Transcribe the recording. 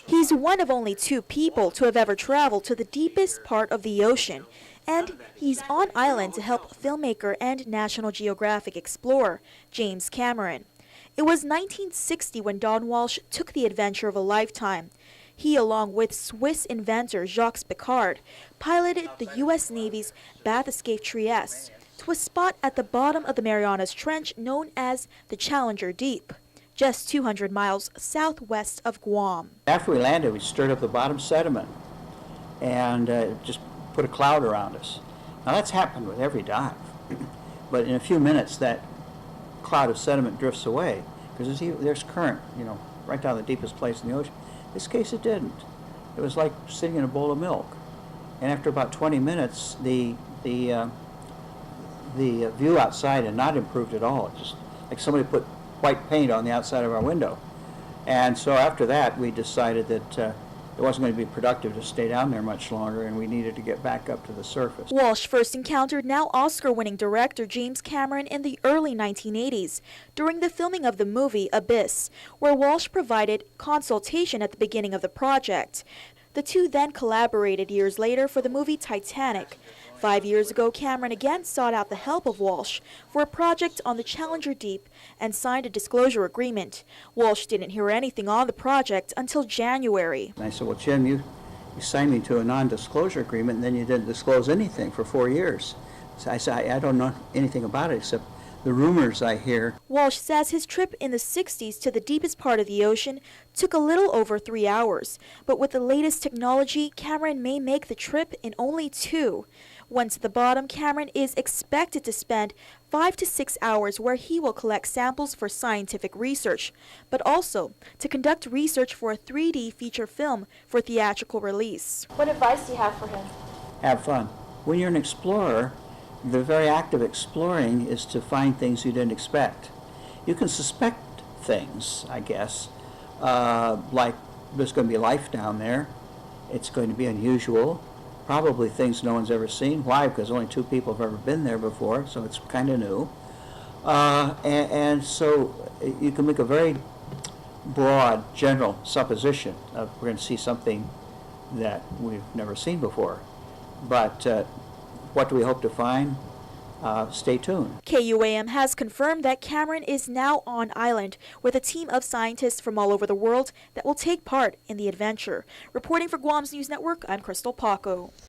He's one of only 2 people to have ever traveled to the deepest part of the ocean, and he's on island to help filmmaker and National Geographic explorer James Cameron. It was 1960 when Don Walsh took the adventure of a lifetime. He, along with Swiss inventor Jacques Piccard, piloted the U.S. Navy's bathyscaphe Trieste to a spot at the bottom of the Marianas Trench known as the Challenger Deep, just 200 miles southwest of Guam. After we landed, we stirred up the bottom sediment and just put a cloud around us. Now that's happened with every dive, but in a few minutes that cloud of sediment drifts away because there's current, right down the deepest place in the ocean. In this case, it didn't. It was like sitting in a bowl of milk, and after about 20 minutes, the view outside had not improved at all. It's just like somebody put white paint on the outside of our window. And so after that, we decided that it wasn't going to be productive to stay down there much longer, and we needed to get back up to the surface. Walsh first encountered now Oscar-winning director James Cameron in the early 1980s during the filming of the movie Abyss, where Walsh provided consultation at the beginning of the project. The two then collaborated years later for the movie Titanic. 5 years ago, Cameron again sought out the help of Walsh for a project on the Challenger Deep and signed a disclosure agreement. Walsh didn't hear anything on the project until January. And I said, well, Jim, you signed me to a non-disclosure agreement and then you didn't disclose anything for 4 years. So I said, I don't know anything about it except the rumors I hear. Walsh says his trip in the 60s to the deepest part of the ocean took a little over 3 hours. But with the latest technology, Cameron may make the trip in only 2. Once at the bottom, Cameron is expected to spend 5 to 6 hours where he will collect samples for scientific research, but also to conduct research for a 3D feature film for theatrical release. What advice do you have for him? Have fun. When you're an explorer, the very act of exploring is to find things you didn't expect. You can suspect things, I guess, like there's going to be life down there. It's going to be unusual. Probably things no one's ever seen. Why? Because only 2 people have ever been there before, so it's kind of new. And so you can make a very broad, general supposition of we're going to see something that we've never seen before. But what do we hope to find? Stay tuned. KUAM has confirmed that Cameron is now on island with a team of scientists from all over the world that will take part in the adventure. Reporting for Guam's News Network, I'm Crystal Paco.